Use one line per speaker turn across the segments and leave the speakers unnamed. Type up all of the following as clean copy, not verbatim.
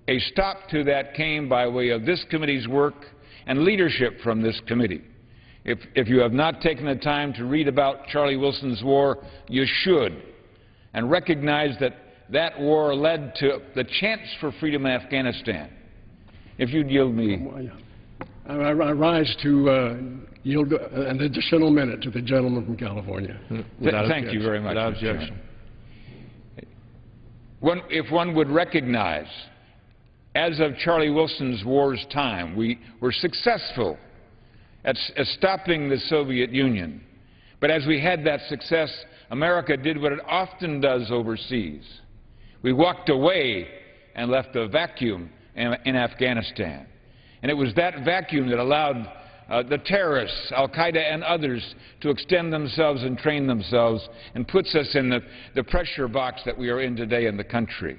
A stop to that came by way of this committee's work and leadership from this committee. If you have not taken the time to read about Charlie Wilson's war, you should, and recognize that that war led to the chance for freedom in Afghanistan. If you'd yield me.
I rise to yield an additional minute to the gentleman from California.
Thank you very much. Without objection. If one would recognize, as of Charlie Wilson's war's time, we were successful at stopping the Soviet Union. But as we had that success, America did what it often does overseas. We walked away and left a vacuum in Afghanistan. And it was that vacuum that allowed the terrorists, al-Qaeda and others, to extend themselves and train themselves and puts us in the pressure box that we are in today in the country.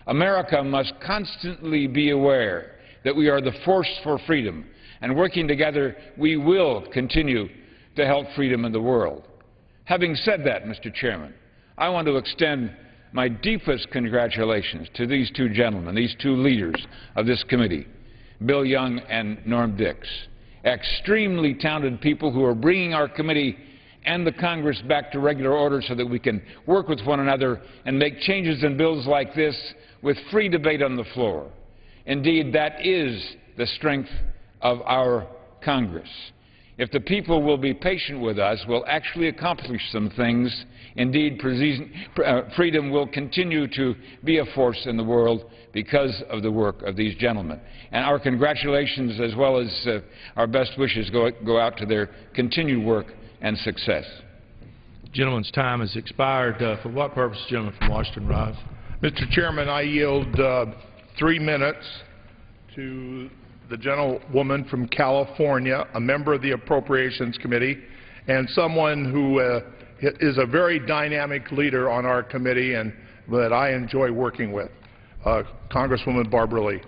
America must constantly be aware that we are the force for freedom, and working together we will continue to help freedom in the world. Having said that, Mr. Chairman, I want to extend my deepest congratulations to these two gentlemen, these two leaders of this committee, Bill Young and Norm Dix, extremely talented people who are bringing our committee and the Congress back to regular order so that we can work with one another and make changes in bills like this with free debate on the floor. Indeed, that is the strength of our Congress. If the people will be patient with us, we'll actually accomplish some things. Indeed, freedom will continue to be a force in the world because of the work of these gentlemen. And our congratulations as well as our best wishes go out to their continued work and success.
The gentleman's time has expired. For what purpose, gentleman from Washington, rise?
Mr. Chairman, I yield 3 minutes to the gentlewoman from California, a member of the Appropriations Committee, and someone who is a very dynamic leader on our committee and that I enjoy working with, Congresswoman Barbara Lee.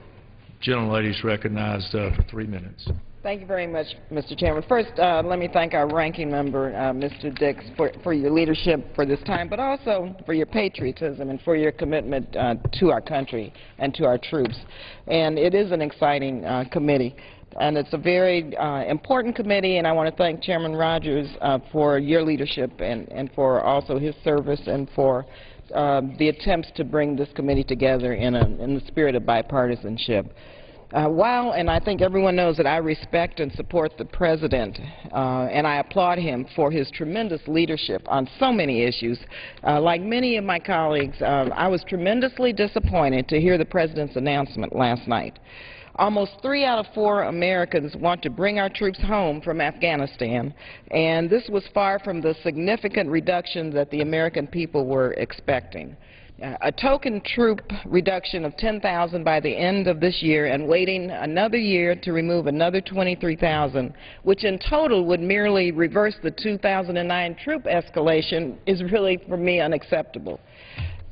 Gentlelady is recognized for 3 minutes.
Thank you very much, Mr. Chairman. First, let me thank our ranking member, Mr. Dix, for your leadership for this time, but also for your patriotism and for your commitment to our country and to our troops. And it is an exciting committee, and it's a very important committee, and I want to thank Chairman Rogers for your leadership and for also his service and for the attempts to bring this committee together in the spirit of bipartisanship. And I think everyone knows that I respect and support the President, and I applaud him for his tremendous leadership on so many issues. Like many of my colleagues, I was tremendously disappointed to hear the President's announcement last night. Almost 3 out of 4 Americans want to bring our troops home from Afghanistan, and this was far from the significant reduction that the American people were expecting. A token troop reduction of 10,000 by the end of this year and waiting another year to remove another 23,000, which in total would merely reverse the 2009 troop escalation, is really, for me, unacceptable.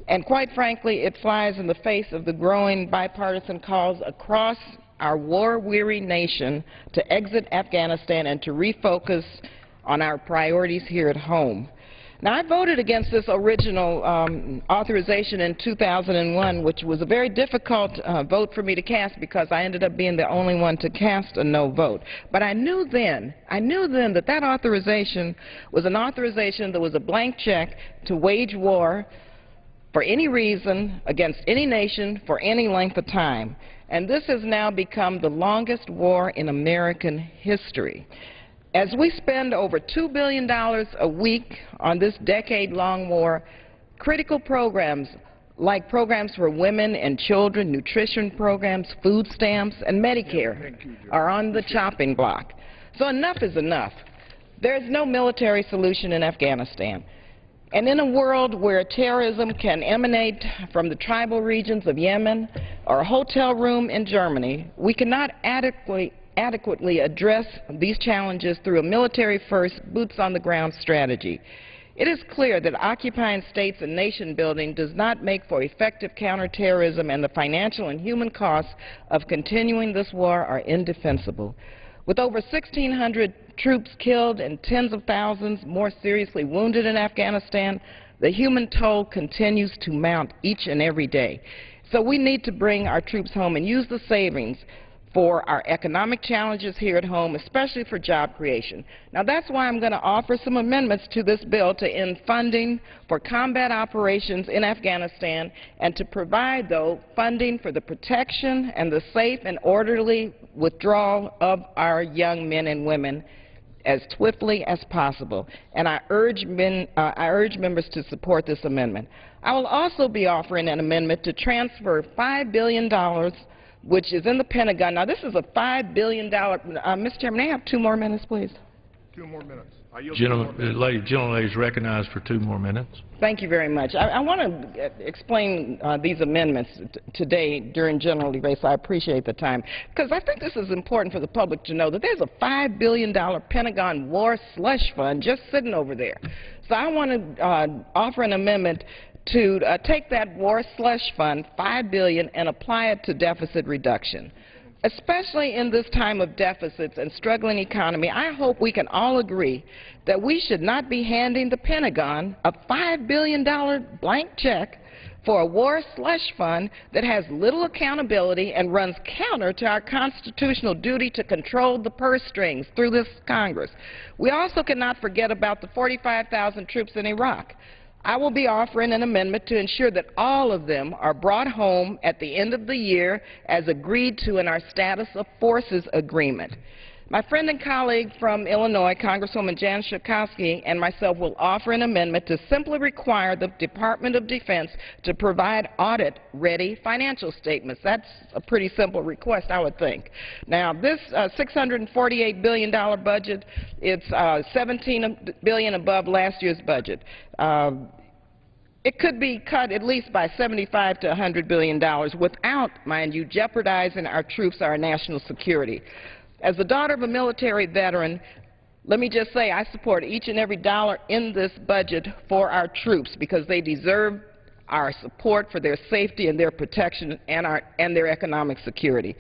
And quite frankly, it flies in the face of the growing bipartisan calls across our war-weary nation to exit Afghanistan and to refocus on our priorities here at home. Now, I voted against this original authorization in 2001, which was a very difficult vote for me to cast because I ended up being the only one to cast a no vote. But I knew then that that authorization was an authorization that was a blank check to wage war for any reason against any nation for any length of time. And this has now become the longest war in American history. As we spend over $2 billion a week on this decade-long war, critical programs like programs for women and children, nutrition programs, food stamps, and Medicare are on the chopping block. So enough is enough. There is no military solution in Afghanistan. And in a world where terrorism can emanate from the tribal regions of Yemen or a hotel room in Germany, we cannot adequately address these challenges through a military-first, boots-on-the-ground strategy. It is clear that occupying states and nation-building does not make for effective counterterrorism, and the financial and human costs of continuing this war are indefensible. With over 1,600 troops killed and tens of thousands more seriously wounded in Afghanistan, the human toll continues to mount each and every day. So we need to bring our troops home and use the savings for our economic challenges here at home, especially for job creation. Now, that's why I'm going to offer some amendments to this bill to end funding for combat operations in Afghanistan and to provide, though, funding for the protection and the safe and orderly withdrawal of our young men and women as swiftly as possible. And I urge members to support this amendment. I will also be offering an amendment to transfer $5 billion which is in the Pentagon. Now, this is a $5 billion. Mr. Chairman, may I have 2 more minutes, please?
2 more minutes. Gentleman
is recognized for 2 more minutes.
Thank you very much. I want to explain these amendments today during general debate, so I appreciate the time, because I think this is important for the public to know that there's a $5 billion Pentagon war slush fund just sitting over there. So I want to offer an amendment to take that war slush fund, $5 billion, and apply it to deficit reduction. Especially in this time of deficits and struggling economy, I hope we can all agree that we should not be handing the Pentagon a $5 billion blank check for a war slush fund that has little accountability and runs counter to our constitutional duty to control the purse strings through this Congress. We also cannot forget about the 45,000 troops in Iraq. I will be offering an amendment to ensure that all of them are brought home at the end of the year as agreed to in our Status of Forces Agreement. My friend and colleague from Illinois, Congresswoman Jan Schakowsky, and myself will offer an amendment to simply require the Department of Defense to provide audit-ready financial statements. That's a pretty simple request, I would think. Now, this $648 billion budget, it's $17 billion above last year's budget. It could be cut at least by $75 to $100 billion without, mind you, jeopardizing our troops or our national security. As the daughter of a military veteran, let me just say I support each and every dollar in this budget for our troops because they deserve our support for their safety and their protection and their economic security.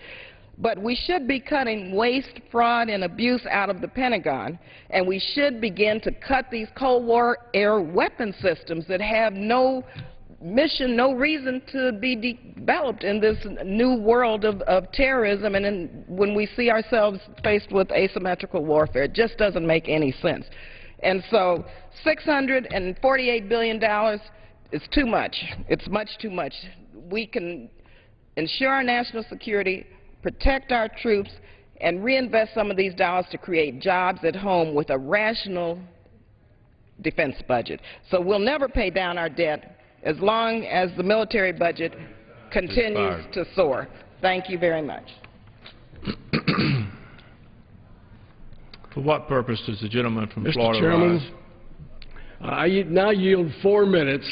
But we should be cutting waste, fraud, and abuse out of the Pentagon, and we should begin to cut these Cold War era weapon systems that have no mission, no reason to be developed in this new world of terrorism, and when we see ourselves faced with asymmetrical warfare. It just doesn't make any sense. And so $648 billion is too much. It's much too much. We can ensure our national security, protect our troops, and reinvest some of these dollars to create jobs at home with a rational defense budget. So we'll never pay down our debt as long as the military budget continues to soar. Thank you very much.
For what purpose does the gentleman from
Mr.
Florida
Chairman,
rise?
I now yield 4 minutes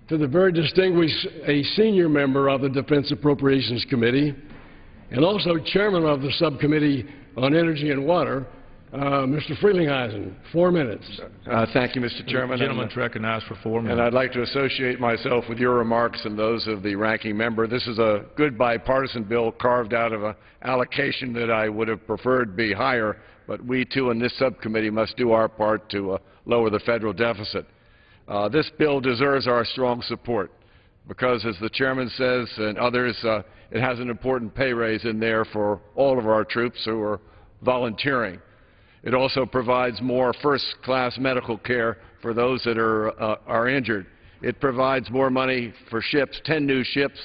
to the very distinguished senior member of the Defense Appropriations Committee and also chairman of the Subcommittee on Energy and Water, Mr. Frelinghuysen. 4 minutes.
Thank you, Mr. Chairman.
The gentleman's recognized for 4 minutes.
And I'd like to associate myself with your remarks and those of the ranking member. This is a good bipartisan bill carved out of an allocation that I would have preferred be higher, but we, too, in this subcommittee must do our part to lower the federal deficit. This bill deserves our strong support because, as the chairman says and others, it has an important pay raise in there for all of our troops who are volunteering. It also provides more first-class medical care for those that are injured. It provides more money for ships, 10 new ships,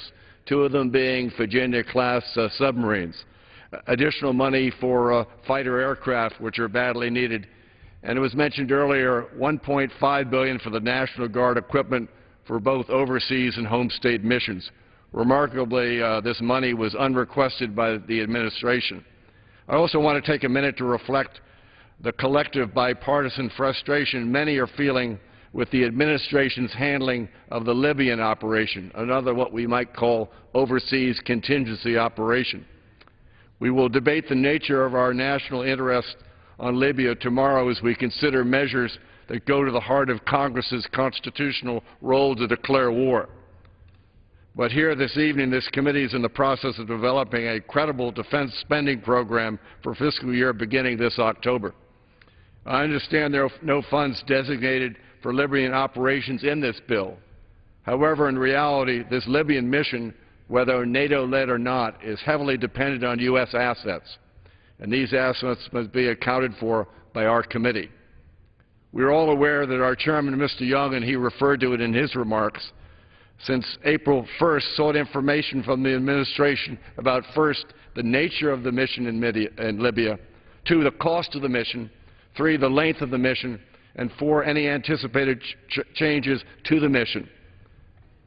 2 of them being Virginia-class submarines. Additional money for fighter aircraft, which are badly needed. And it was mentioned earlier, $1.5 billion for the National Guard equipment for both overseas and home state missions. Remarkably, this money was unrequested by the administration. I also want to take a minute to reflect the collective bipartisan frustration many are feeling with the administration's handling of the Libyan operation, another what we might call overseas contingency operation. We will debate the nature of our national interest on Libya tomorrow as we consider measures that go to the heart of Congress's constitutional role to declare war. But here this evening, this committee is in the process of developing a credible defense spending program for fiscal year beginning this October. I understand there are no funds designated for Libyan operations in this bill. However, in reality, this Libyan mission whether NATO-led or not, is heavily dependent on U.S. assets, and these assets must be accounted for by our committee. We are all aware that our chairman, Mr. Young, and he referred to it in his remarks, since April 1st sought information from the administration about, first, the nature of the mission in Libya, 2, the cost of the mission, 3, the length of the mission, and 4, any anticipated changes to the mission.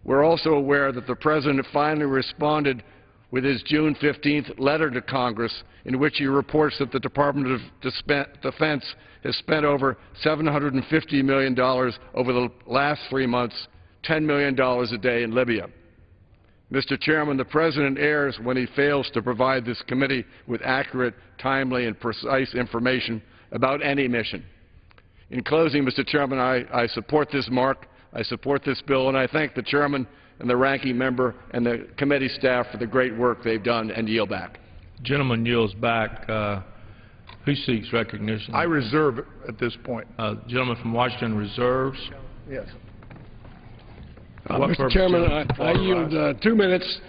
We're also aware that the President finally responded with his June 15th letter to Congress, in which he reports that the Department of Defense has spent over $750 million over the last 3 months, $10 million a day in Libya. Mr. Chairman, the President errs when he fails to provide this committee with accurate, timely, and precise information about any mission. In closing, Mr. Chairman, I support this mark, I support this bill, and I thank the Chairman and the Ranking Member and the committee staff for the great work they've done, and yield back.
The gentleman yields back. Who seeks recognition?
I reserve at this point.
The gentleman from Washington reserves.
Yes.
Mr. Chairman, I yield 2 minutes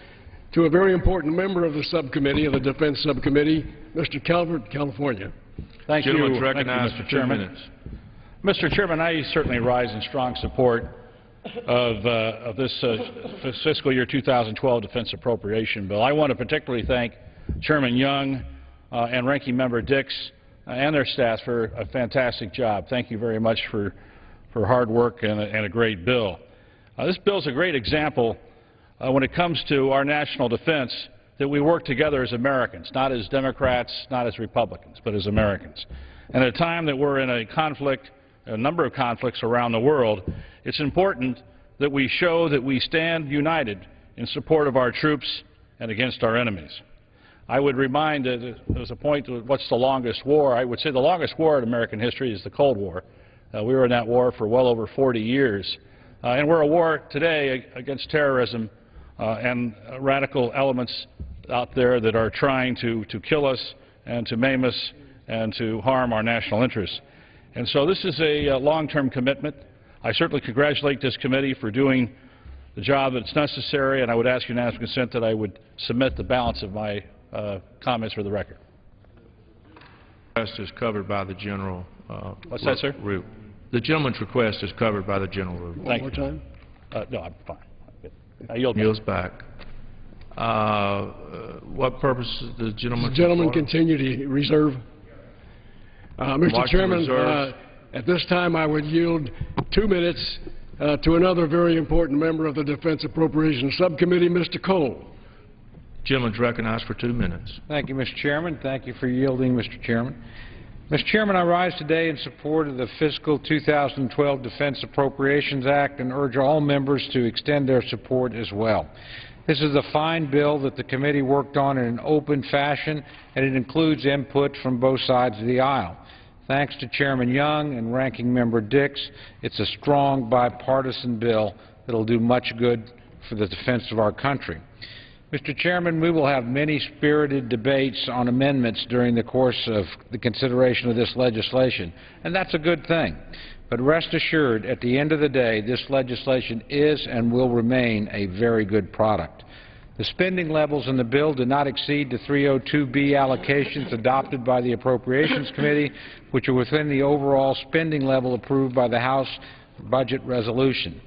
to a very important member of the subcommittee, of the Defense Subcommittee, Mr. Calvert, California.
Thank you.
Gentleman's recognized
Mr.
for 2
Chairman.
minutes.
Mr. Chairman, I certainly rise in strong support of this fiscal year 2012 defense appropriation bill. I want to particularly thank Chairman Young and Ranking Member Dix and their staff for a fantastic job. Thank you very much for hard work and a great bill. This bill is a great example when it comes to our national defense that we work together as Americans, not as Democrats, not as Republicans, but as Americans. And at a time that we're in a conflict, a number of conflicts around the world, it's important that we show that we stand united in support of our troops and against our enemies. I would remind that there's a point to what's the longest war. I would say the longest war in American history is the Cold War. We were in that war for well over 40 years. And we're at war today against terrorism and radical elements out there that are trying to kill us and to maim us and to harm our national interests. And so this is a long-term commitment. I certainly congratulate this committee for doing the job that's necessary, and I would ask unanimous consent that I would submit the balance of my comments for the record.
Request is covered by the general
What's that, sir?
rule. The gentleman's request is covered by the general rule.
Thank
One
you.
more time.
No, I'm fine. I yield back.
Yields back. What purpose is the gentleman?
Does the gentleman
for?
continue to reserve? Mr.
Washington
Chairman,
reserves.
at this time I would yield 2 minutes to another very important member of the Defense Appropriations Subcommittee, Mr. Cole.
Gentleman's recognized for 2 minutes.
Thank you, Mr. Chairman. Thank you for yielding, Mr. Chairman. Mr. Chairman, I rise today in support of the fiscal 2012 Defense Appropriations Act and urge all members to extend their support as well. This is a fine bill that the committee worked on in an open fashion, and it includes input from both sides of the aisle. Thanks to Chairman Young and Ranking Member Dix, it's a strong bipartisan bill that will do much good for the defense of our country. Mr. Chairman, we will have many spirited debates on amendments during the course of the consideration of this legislation, and that's a good thing. But rest assured, at the end of the day, this legislation is and will remain a very good product. The spending levels in the bill do not exceed the 302B allocations adopted by the Appropriations Committee, which are within the overall spending level approved by the House Budget Resolution.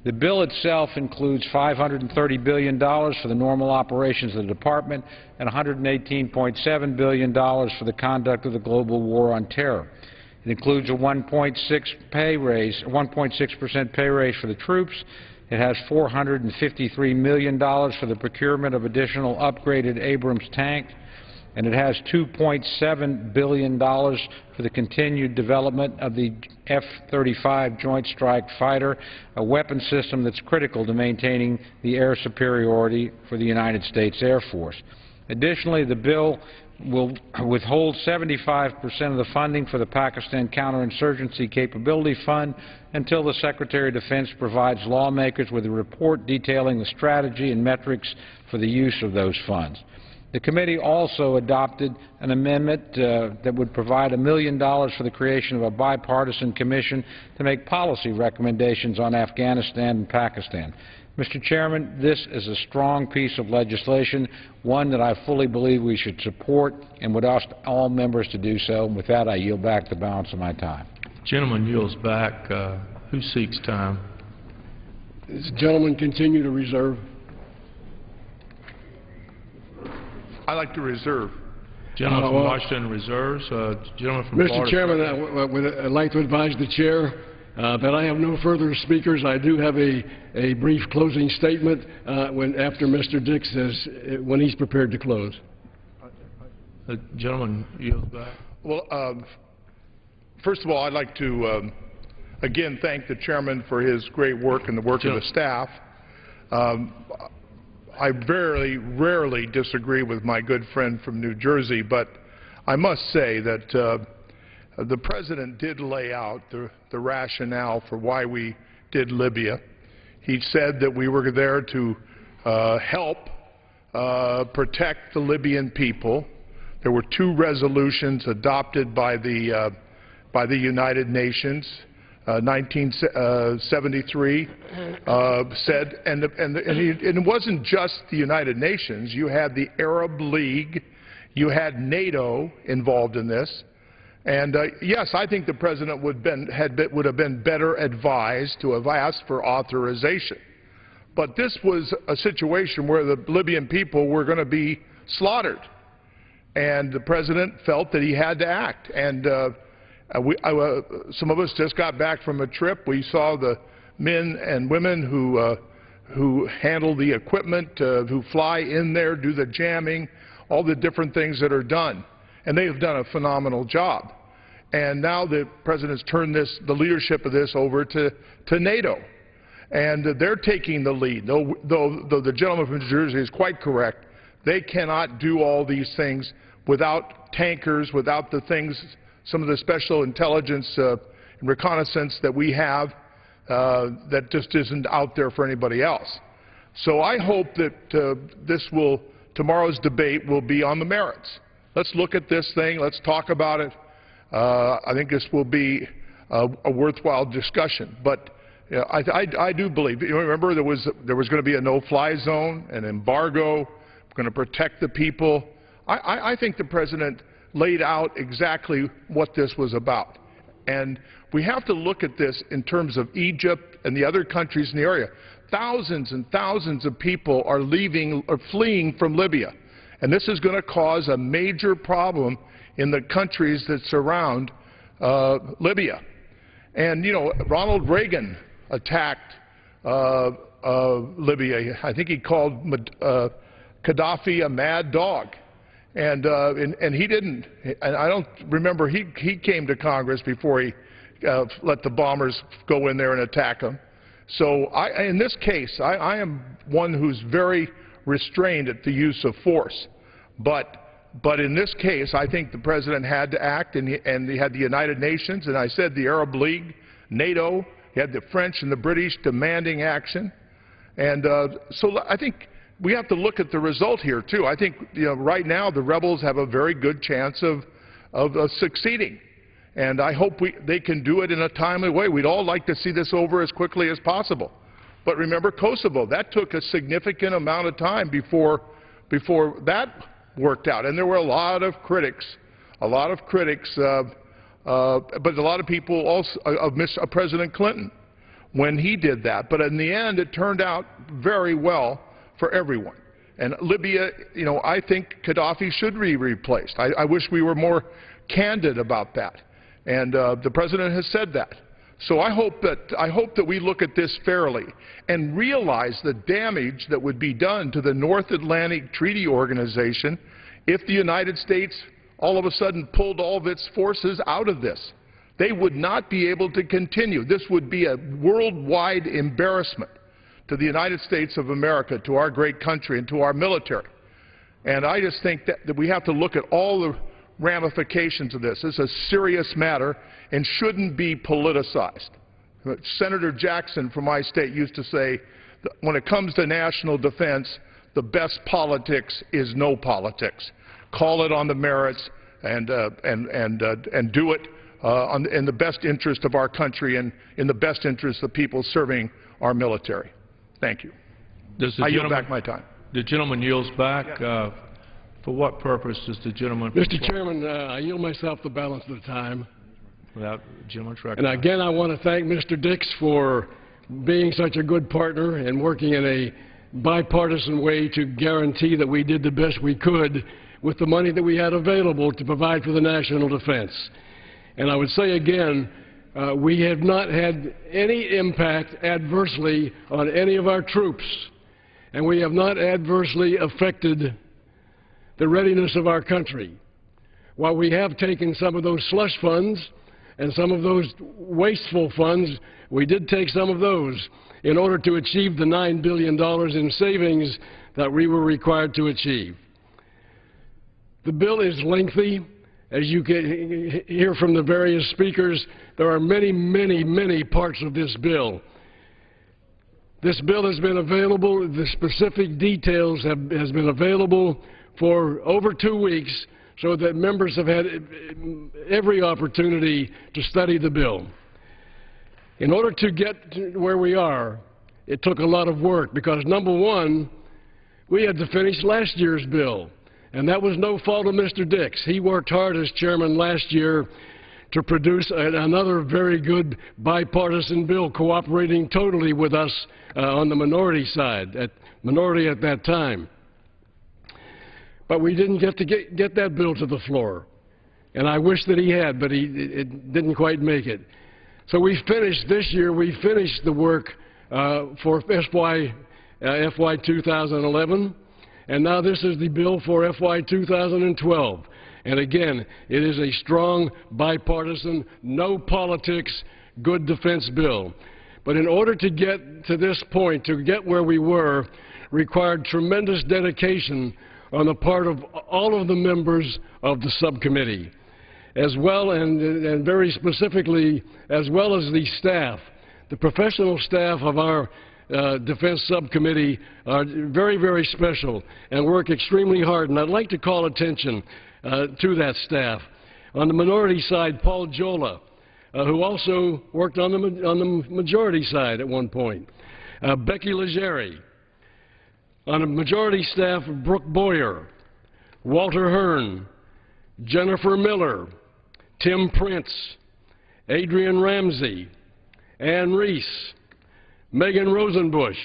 The bill itself includes $530 billion for the normal operations of the Department and $118.7 billion for the conduct of the global war on terror. It includes a 1.6% pay raise for the troops. It has $453 million for the procurement of additional upgraded Abrams tanks, and it has $2.7 billion for the continued development of the F-35 Joint Strike Fighter, a weapon system that's critical to maintaining the air superiority for the United States Air Force. Additionally, the bill will withhold 75% of the funding for the Pakistan Counterinsurgency Capability Fund until the Secretary of Defense provides lawmakers with a report detailing the strategy and metrics for the use of those funds. The committee also adopted an amendment that would provide $1 million for the creation of a bipartisan commission to make policy recommendations on Afghanistan and Pakistan. Mr. Chairman, this is a strong piece of legislation, one that I fully believe we should support and would ask all members to do so. And with that, I yield back the balance of my time.
Gentleman yields back. Who seeks time?
Does the gentleman continue to reserve?
I like to reserve.
Gentleman from Washington reserves. Gentleman from Florida.
Mr. Chairman, I'd like to advise the chair that I have no further speakers. I do have a brief closing statement after Mr. Dix when he's prepared to close.
The gentleman yields back.
Well, first of all, I'd like to again thank the chairman for his great work and the work of the staff. I very rarely disagree with my good friend from New Jersey, but I must say that the President did lay out the rationale for why we did Libya. He said that we were there to help protect the Libyan people. There were 2 resolutions adopted by the United Nations. 1973 said, and it wasn't just the United Nations. You had the Arab League, you had NATO involved in this, and yes, I think the President would have been better advised to have asked for authorization. But this was a situation where the Libyan people were going to be slaughtered, and the President felt that he had to act. And some of us just got back from a trip. We saw the men and women who handle the equipment, who fly in there, do the jamming, all the different things that are done. And they have done a phenomenal job. And now the President's turned the leadership of this over to NATO. And they're taking the lead. Though the gentleman from New Jersey is quite correct, they cannot do all these things without tankers, without the things, some of the special intelligence and reconnaissance that we have that just isn't out there for anybody else. So I hope that tomorrow's debate will be on the merits. Let's look at this thing. Let's talk about it. I think this will be a worthwhile discussion. But I do believe, remember there was going to be a no-fly zone, an embargo, going to protect the people. I think the President laid out exactly what this was about. And we have to look at this in terms of Egypt and the other countries in the area. Thousands and thousands of people are leaving or fleeing from Libya. And this is going to cause a major problem in the countries that surround Libya. And, you know, Ronald Reagan attacked Libya. I think he called Gaddafi a mad dog. And he didn't, and I don't remember, he came to Congress before he let the bombers go in there and attack him. So in this case, I am one who's very restrained at the use of force. But in this case, I think the President had to act, and he had the United Nations, and I said the Arab League, NATO, he had the French and the British demanding action. And so I think we have to look at the result here, too. I think, you know, right now the rebels have a very good chance of succeeding. And I hope they can do it in a timely way. We'd all like to see this over as quickly as possible. But remember Kosovo. That took a significant amount of time before that worked out. And there were a lot of critics, but a lot of people also of President Clinton when he did that. But in the end, it turned out very well for everyone. And Libya, you know, I think Gaddafi should be replaced. I wish we were more candid about that. And the President has said that. So I hope that we look at this fairly and realize the damage that would be done to the North Atlantic Treaty Organization if the United States all of a sudden pulled all of its forces out of this. They would not be able to continue. This would be a worldwide embarrassment to the United States of America, to our great country, and to our military. And I just think that we have to look at all the ramifications of this. This is a serious matter and shouldn't be politicized. Senator Jackson from my state used to say, that when it comes to national defense, the best politics is no politics. Call it on the merits and do it in the best interest of our country and in the best interest of people serving our military. Thank you.
Does the
I yield
gentleman-
back my time.
The gentleman yields back. For what purpose does the gentleman...
Mr. Chairman, I yield myself the balance of the time.
Without gentleman's
And
recognized.
again, I want to thank Mr. Dix for being such a good partner and working in a bipartisan way to guarantee that we did the best we could with the money that we had available to provide for the national defense. And I would say again, we have not had any impact adversely on any of our troops, and we have not adversely affected the readiness of our country. While we have taken some of those slush funds and some of those wasteful funds, we did take some of those in order to achieve the $9 billion in savings that we were required to achieve. The bill is lengthy. As you can hear from the various speakers, there are many, many, many parts of this bill. This bill has been available, the specific details has been available for over 2 weeks, so that members have had every opportunity to study the bill. In order to get to where we are, it took a lot of work because, number one, we had to finish last year's bill, and that was no fault of Mr. Dix. He worked hard as chairman last year to produce another very good bipartisan bill, cooperating totally with us on the minority side, minority at that time. But we didn't get that bill to the floor, and I wish that he had, but it didn't quite make it. So we finished this year. We finished the work for FY 2011, and now this is the bill for FY 2012. And again, it is a strong, bipartisan, no politics, good defense bill. But in order to get to this point, to get where we were, required tremendous dedication on the part of all of the members of the subcommittee, as well and very specifically, as well as the staff. The professional staff of our Defense Subcommittee are very, very special and work extremely hard, and I'd like to call attention to that staff. On the minority side, Paul Jola, who also worked on the majority side at one point. Becky Legere. On the majority staff, Brooke Boyer, Walter Hearn, Jennifer Miller, Tim Prince, Adrian Ramsey, Ann Reese, Megan Rosenbush,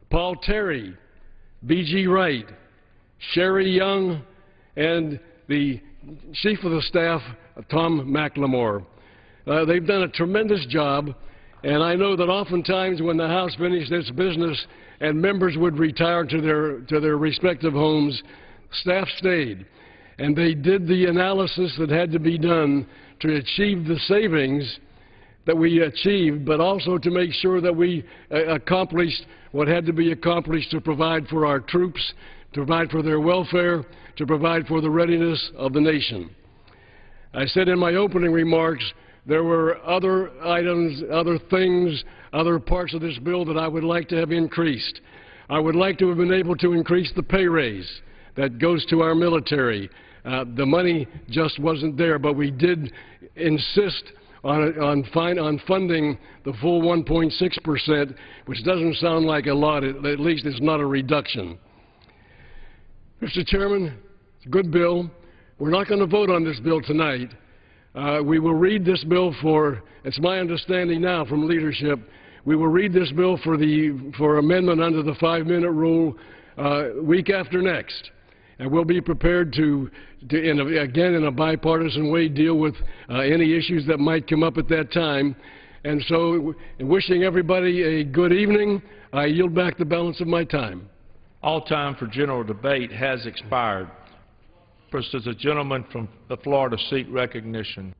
Paul Terry, B.G. Wright, Sherry Young, and the Chief of the Staff, Tom McLemore. They've done a tremendous job, and I know that oftentimes when the House finished its business and members would retire to their respective homes, staff stayed. And they did the analysis that had to be done to achieve the savings that we achieved, but also to make sure that we accomplished what had to be accomplished to provide for our troops, to provide for their welfare, to provide for the readiness of the nation. I said in my opening remarks there were other items, other things, other parts of this bill that I would like to have increased. I would like to have been able to increase the pay raise that goes to our military. The money just wasn't there, but we did insist on funding the full 1.6%, which doesn't sound like a lot. At least it's not a reduction. Mr. Chairman, it's a good bill. We're not going to vote on this bill tonight. We will read this bill for, it's my understanding now from leadership, we will read this bill for amendment under the 5-minute rule week after next. And we'll be prepared to again, in a bipartisan way, deal with any issues that might come up at that time. And so, in wishing everybody a good evening, I yield back the balance of my time.
All time for general debate has expired. First, does the gentleman from Florida seek recognition?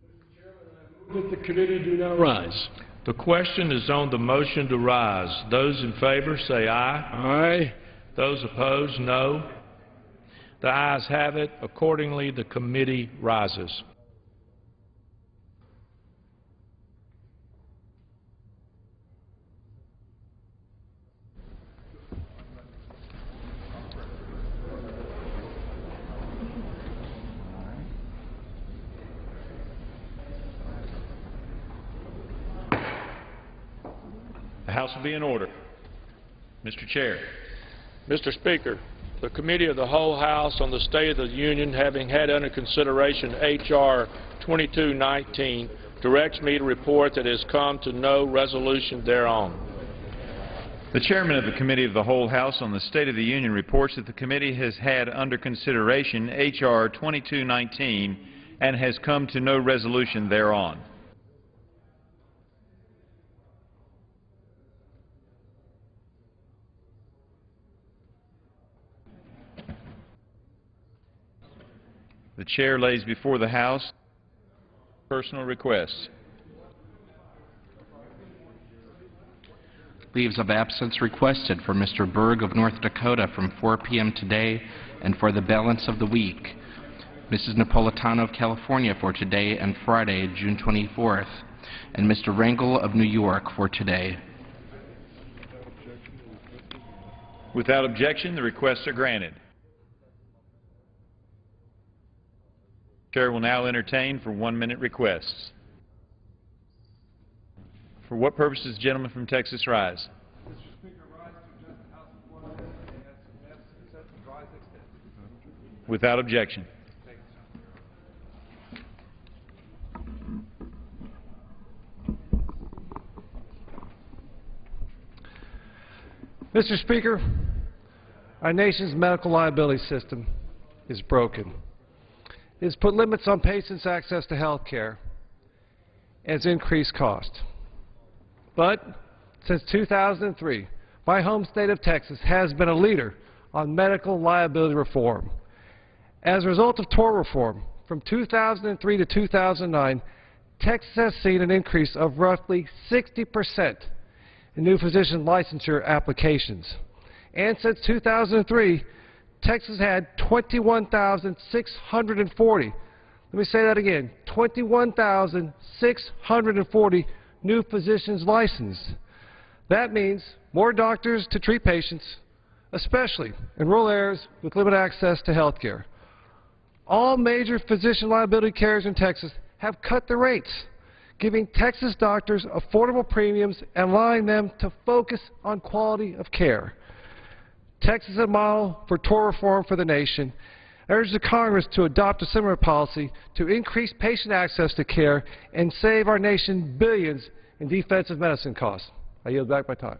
That the committee do now rise.
The question is on the motion to rise. Those in favor say aye.
Aye.
Those opposed, no. The ayes have it. Accordingly, the committee rises. The House will be in order. Mr. Chair. Mr. Speaker, the Committee of the Whole House on the State of the Union, having had under consideration H.R. 2219, directs me to report that it has come to no resolution thereon.
The Chairman of the Committee of the Whole House on the State of the Union reports that the committee has had under consideration H.R. 2219 and has come to no resolution thereon. The Chair lays before the House personal requests.
Leaves of absence requested for Mr. Berg of North Dakota from 4 p.m. today and for the balance of the week. Mrs. Napolitano of California for today and Friday, June 24th, and Mr. Rangel of New York for today.
Without objection, the requests are granted. The Chair will now entertain for 1-minute requests. For what purpose does the gentleman from Texas rise?
Mr. Speaker, rise to adjourn the House of 1 minute and accept the rise extended.
Without objection.
Mr. Speaker, our nation's medical liability system is broken. It has put limits on patients' access to health care and has increased cost. But since 2003, my home state of Texas has been a leader on medical liability reform. As a result of tort reform, from 2003 to 2009, Texas has seen an increase of roughly 60% in new physician licensure applications. And since 2003, Texas had 21,640. Let me say that again, 21,640 new physicians licensed. That means more doctors to treat patients, especially in rural areas with limited access to health care. All major physician liability carriers in Texas have cut their rates, giving Texas doctors affordable premiums and allowing them to focus on quality of care. Texas is a model for tort reform for the nation. I urge the Congress to adopt a similar policy to increase patient access to care and save our nation billions in defensive medicine costs. I yield back my time.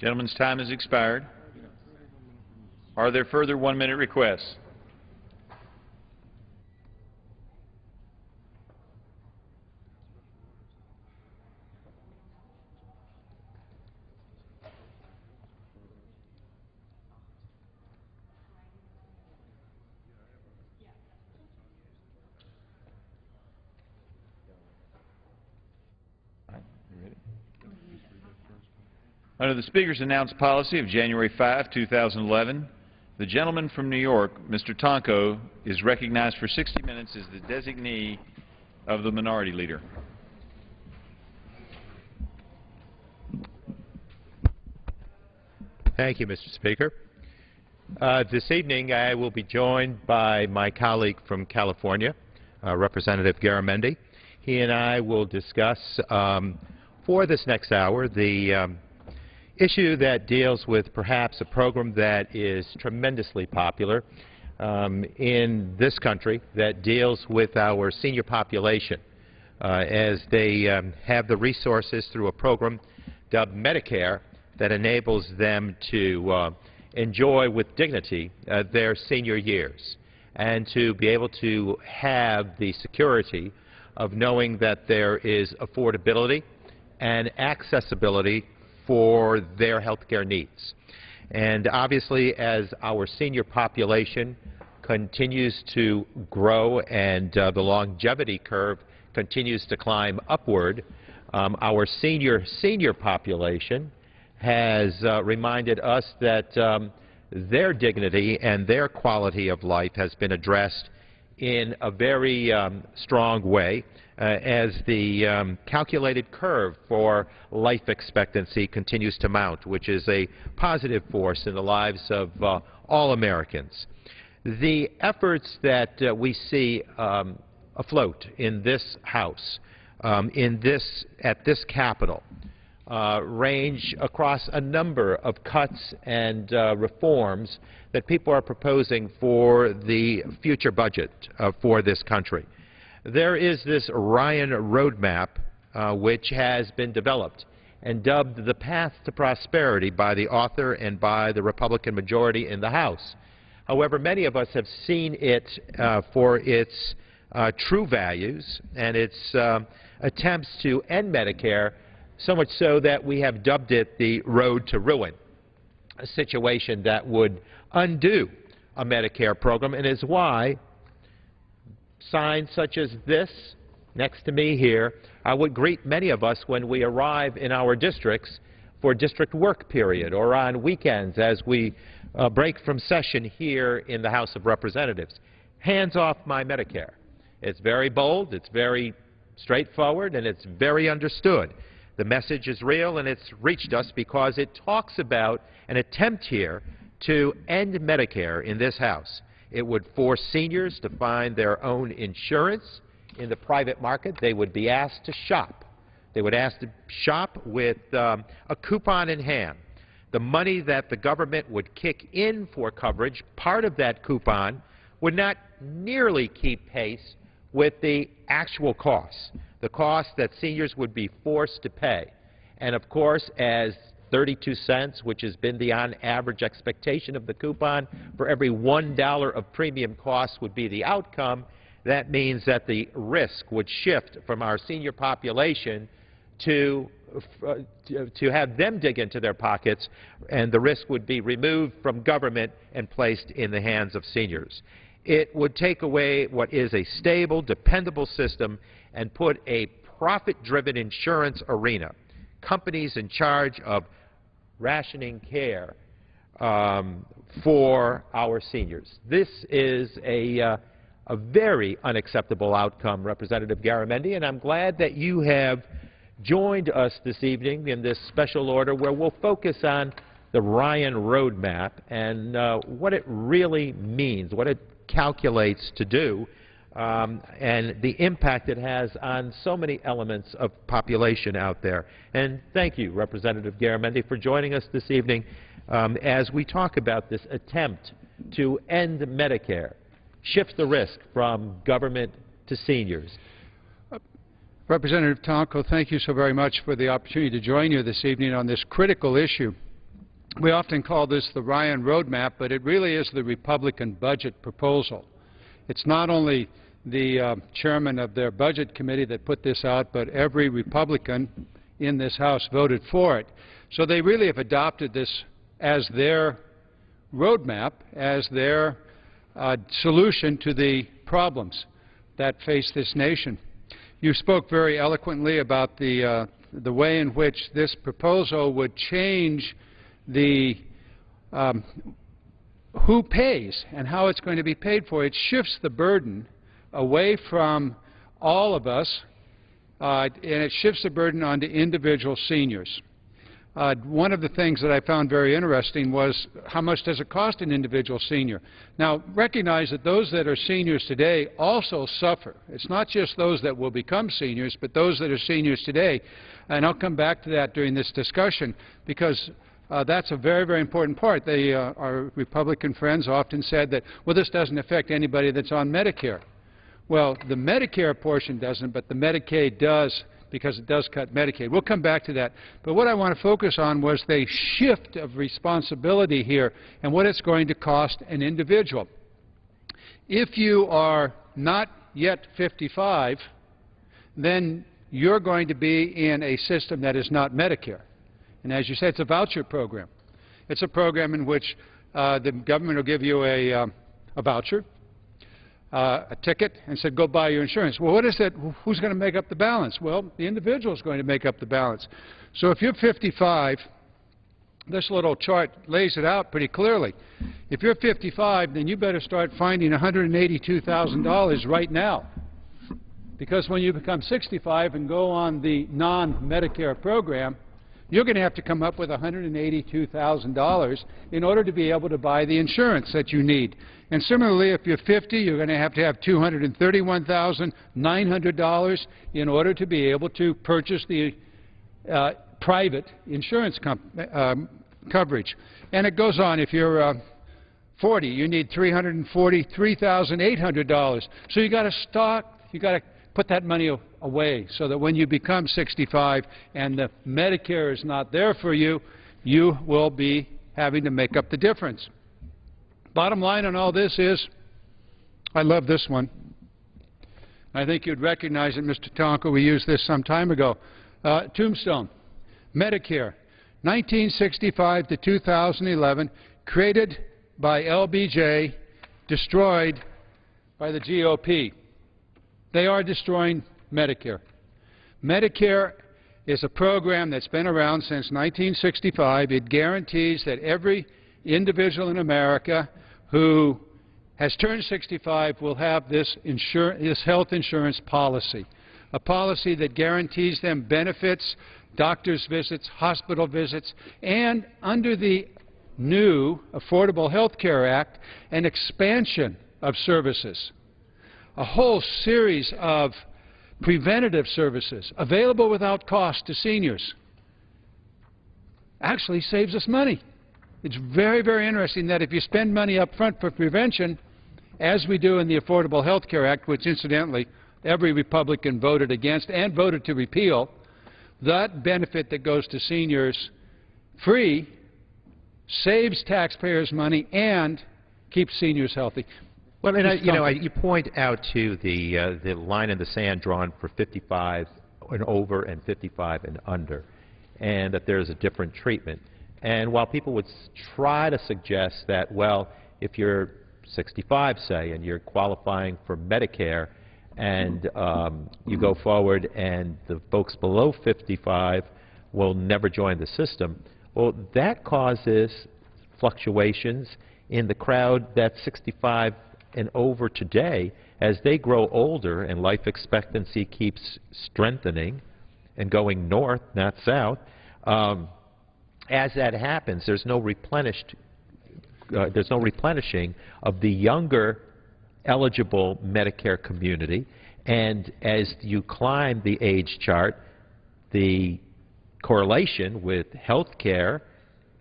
Gentleman's time has expired. Are there further 1-minute requests? Under the Speaker's announced policy of January 5, 2011, the gentleman from New York, Mr. Tonko, is recognized for 60 minutes as the designee of the Minority Leader.
Thank you, Mr. Speaker. This evening I will be joined by my colleague from California, Representative Garamendi. He and I will discuss for this next hour the issue that deals with perhaps a program that is tremendously popular in this country, that deals with our senior population as they have the resources through a program dubbed Medicare that enables them to enjoy with dignity their senior years and to be able to have the security of knowing that there is affordability and accessibility for their health care needs. And obviously, as our senior population continues to grow and the longevity curve continues to climb upward, our senior population has reminded us that their dignity and their quality of life has been addressed in a very strong way as the calculated curve for life expectancy continues to mount, which is a positive force in the lives of all Americans. The efforts that we see afloat in this House, at this Capitol, range across a number of cuts and reforms that people are proposing for the future budget for this country. There is this Ryan roadmap which has been developed and dubbed the path to prosperity by the author and by the Republican majority in the House. However, many of us have seen it for its true values and its attempts to end Medicare, so much so that we have dubbed it the road to ruin, a situation that would undo a Medicare program, and is why signs such as this next to me here would greet many of us when we arrive in our districts for district work period or on weekends as we break from session here in the House of Representatives. Hands off my Medicare. It's very bold, it's very straightforward, and it's very understood. The message is real, and it's reached us because it talks about an attempt here to end Medicare in this House. It would force seniors to find their own insurance in the private market. They would be asked to shop. They would ask to shop with a coupon in hand. The money that the government would kick in for coverage, part of that coupon, would not nearly keep pace with the actual costs, the costs that seniors would be forced to pay. And of course, as 32 cents, which has been the on-average expectation of the coupon, for every $1 of premium costs would be the outcome, that means that the risk would shift from our senior population to have them dig into their pockets, and the risk would be removed from government and placed in the hands of seniors. It would take away what is a stable, dependable system and put a profit-driven insurance arena, companies in charge of rationing care for our seniors. This is a very unacceptable outcome, Representative Garamendi, and I'm glad that you have joined us this evening in this special order where we'll focus on the Ryan Roadmap and what it really means, what it calculates to do, and the impact it has on so many elements of population out there. And thank you, Representative Garamendi, for joining us this evening as we talk about this attempt to end Medicare, shift the risk from government to seniors.
Representative Tonko, thank you so very much for the opportunity to join you this evening on this critical issue. We often call this the Ryan Roadmap, but it really is the Republican budget proposal. It's not only the chairman of their budget committee that put this out, but every Republican in this House voted for it. So they really have adopted this as their roadmap, as their solution to the problems that face this nation. You spoke very eloquently about the way in which this proposal would change the who pays and how it's going to be paid for. It shifts the burden away from all of us, and it shifts the burden onto individual seniors. One of the things that I found very interesting was how much does it cost an individual senior? Now, recognize that those that are seniors today also suffer. It's not just those that will become seniors, but those that are seniors today. And I'll come back to that during this discussion because that's a very, very important part. Our Republican friends often said that, well, this doesn't affect anybody that's on Medicare. Well, the Medicare portion doesn't, but the Medicaid does, because it does cut Medicaid. We'll come back to that. But what I want to focus on was the shift of responsibility here and what it's going to cost an individual. If you are not yet 55, then you're going to be in a system that is not Medicare. And as you said, it's a voucher program. It's a program in which the government will give you a voucher, a ticket, and said, go buy your insurance. Well, what is that? Who's going to make up the balance? Well, the individual is going to make up the balance. So if you're 55, this little chart lays it out pretty clearly. If you're 55, then you better start finding $182,000 right now. Because when you become 65 and go on the non-Medicare program, you're going to have to come up with $182,000 in order to be able to buy the insurance that you need. And similarly, if you're 50, you're going to have $231,900 in order to be able to purchase the private insurance coverage. And it goes on. If you're 40, you need $343,800. So you got to put that money away so that when you become 65 and the Medicare is not there for you, you will be having to make up the difference. Bottom line on all this is, I love this one. I think you'd recognize it, Mr. Tonko. We used this some time ago. Tombstone, Medicare, 1965 to 2011, created by LBJ, destroyed by the GOP. They are destroying Medicare. Medicare is a program that's been around since 1965. It guarantees that every individual in America who has turned 65 will have this health insurance policy, a policy that guarantees them benefits, doctor's visits, hospital visits, and under the new Affordable Health Care Act, an expansion of services, a whole series of preventative services available without cost to seniors. Actually saves us money. It's very, very interesting that if you spend money up front for prevention, as we do in the Affordable Health Care Act, which incidentally every Republican voted against and voted to repeal, that benefit that goes to seniors free saves taxpayers money and keeps seniors healthy.
Well, and you point out to the line in the sand drawn for 55 and over and 55 and under, and that there's a different treatment. And while people would try to suggest that, well, if you're 65, say, and you're qualifying for Medicare, and you go forward and the folks below 55 will never join the system, well, that causes fluctuations in the crowd that's 65 and over today. As they grow older and life expectancy keeps strengthening and going north, not south, as that happens, there's no replenishing of the younger eligible Medicare community, and as you climb the age chart, the correlation with health care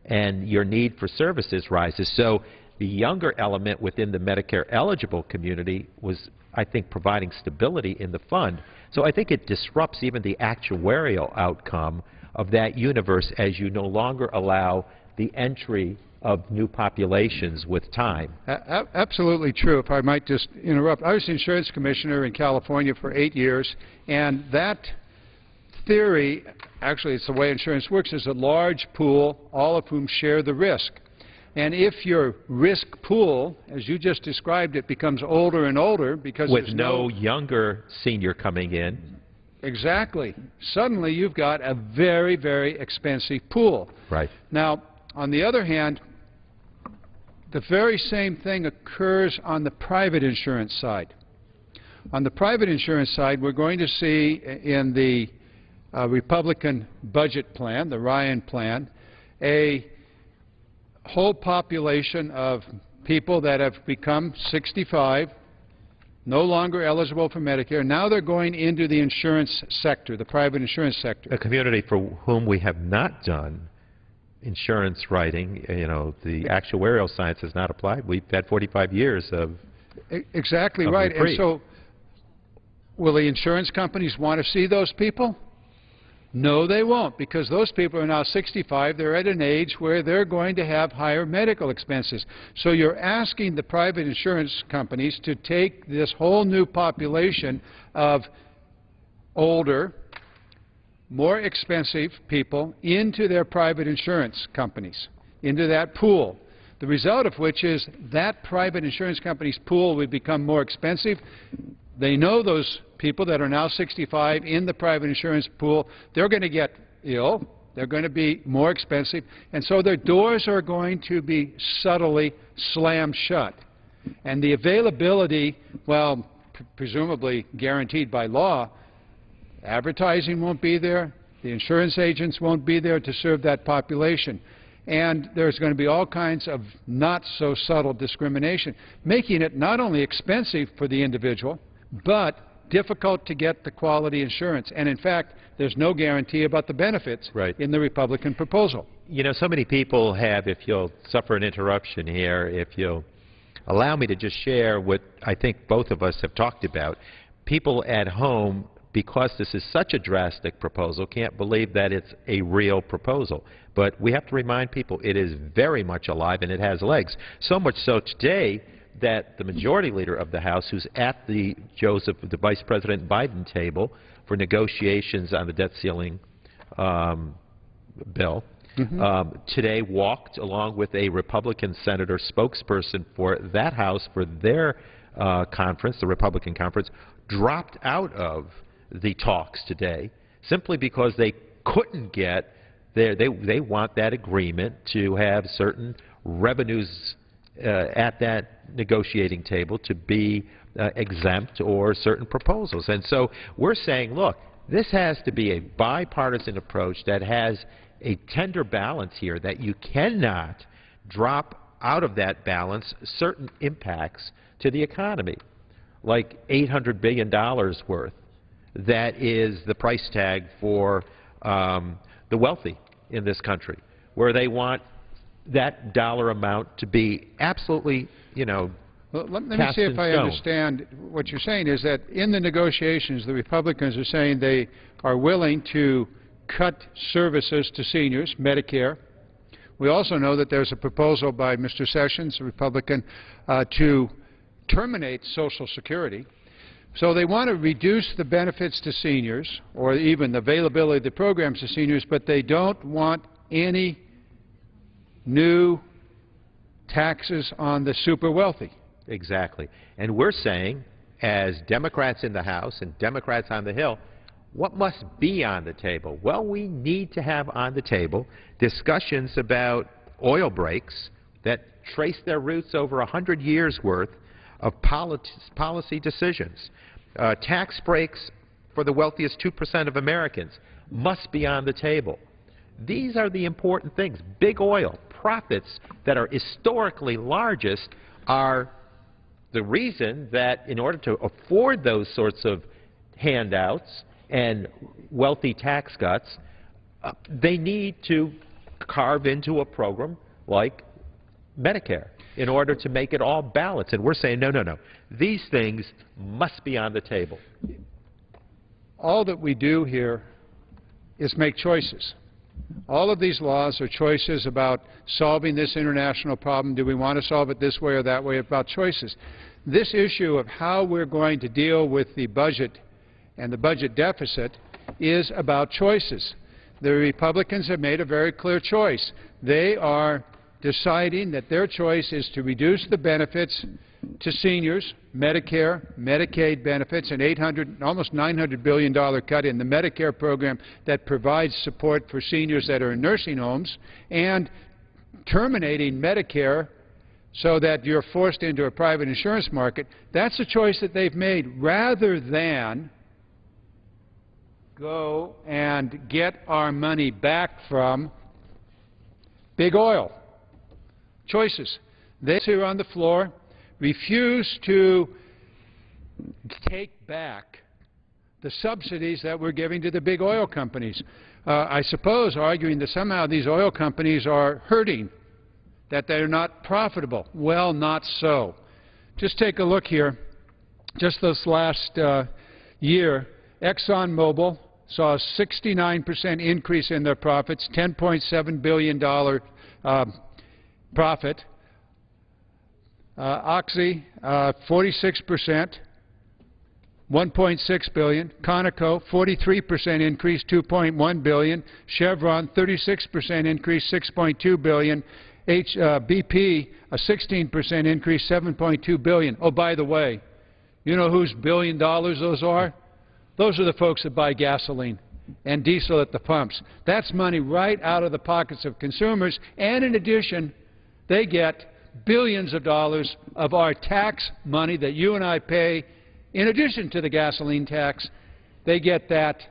and your need for services rises. So the younger element within the Medicare eligible community was, I think, providing stability in the fund. So I think it disrupts even the actuarial outcome of that universe as you no longer allow the entry of new populations with time.
Absolutely true. If I might just interrupt. I was insurance commissioner in California for 8 years, and that theory, actually it's the way insurance works, is a large pool, all of whom share the risk. And if your risk pool, as you just described it, becomes older and older because
with
there's
no younger senior coming in.
Exactly. Suddenly you've got a very, very expensive pool.
Right.
Now, on the other hand, the very same thing occurs on the private insurance side. On the private insurance side, we're going to see in the Republican budget plan, the Ryan plan, a whole population of people that have become 65, no longer eligible for Medicare. Now they're going into the insurance sector, the private insurance sector.
A community for whom we have not done insurance writing, the actuarial science has not applied. We've had 45 years of
exactly right.
Reprieve.
And so will the insurance companies want to see those people? No, they won't, because those people are now 65. They're at an age where they're going to have higher medical expenses. So you're asking the private insurance companies to take this whole new population of older, more expensive people into their private insurance companies, into that pool. The result of which is that private insurance company's pool would become more expensive. They know those people that are now 65 in the private insurance pool, they're going to get ill, they're going to be more expensive, and so their doors are going to be subtly slammed shut. And the availability, well, presumably guaranteed by law, advertising won't be there, the insurance agents won't be there to serve that population. And there's going to be all kinds of not-so-subtle discrimination, making it not only expensive for the individual, but difficult to get the quality insurance. And in fact, there's no guarantee about the benefits in the Republican proposal.
You know, so many people have, if you'll suffer an interruption here, if you'll allow me to just share what I think both of us have talked about. People at home, because this is such a drastic proposal, can't believe that it's a real proposal. But we have to remind people it is very much alive and it has legs. So much so today that the majority leader of the House, who's at the Vice President Biden table for negotiations on the debt ceiling bill, today walked along with a Republican senator spokesperson for that House for their conference, the Republican conference, dropped out of the talks today simply because they couldn't get they want that agreement to have certain revenues at that negotiating table to be exempt, or certain proposals. And so we're saying, look, this has to be a bipartisan approach that has a tender balance here, that you cannot drop out of that balance certain impacts to the economy, like $800 billion worth. That is the price tag for the wealthy in this country, where they want that dollar amount to be absolutely, you know,
well, let me see if I understand. What you're saying is that in the negotiations, the Republicans are saying they are willing to cut services to seniors, Medicare. We also know that there's a proposal by Mr. Sessions, a Republican, to terminate Social Security. So they want to reduce the benefits to seniors, or even the availability of the programs to seniors, but they don't want any new taxes on the super wealthy.
Exactly. And we're saying, as Democrats in the House and Democrats on the Hill, what must be on the table? Well, we need to have on the table discussions about oil breaks that trace their roots over 100 years' worth of policy decisions. Tax breaks for the wealthiest 2% of Americans must be on the table. These are the important things. Big oil profits that are historically largest are the reason that in order to afford those sorts of handouts and wealthy tax cuts, they need to carve into a program like Medicare in order to make it all balanced. And we're saying, no, no, no. These things must be on the table.
All that we do here is make choices. All of these laws are choices about solving this international problem. Do we want to solve it this way or that way? About choices. This issue of how we're going to deal with the budget and the budget deficit is about choices. The Republicans have made a very clear choice. They are deciding that their choice is to reduce the benefits to seniors, Medicare, Medicaid benefits, an almost $900 billion cut in the Medicare program that provides support for seniors that are in nursing homes, and terminating Medicare so that you're forced into a private insurance market. That's a choice that they've made, rather than go and get our money back from big oil. Choices. They here on the floor refuse to take back the subsidies that we're giving to the big oil companies. I suppose arguing that somehow these oil companies are hurting, that they're not profitable. Well, not so. Just take a look here. Just this last year, ExxonMobil saw a 69% increase in their profits, $10.7 billion profit. Oxy, 46%, $1.6 billion. Conoco, 43% increase, $2.1 billion. Chevron, 36% increase, $6.2 billion. BP, a 16% increase, $7.2 billion. Oh, by the way, you know whose $1 billion those are? Those are the folks that buy gasoline and diesel at the pumps. That's money right out of the pockets of consumers, and in addition, they get billions of dollars of our tax money that you and I pay. In addition to the gasoline tax, they get that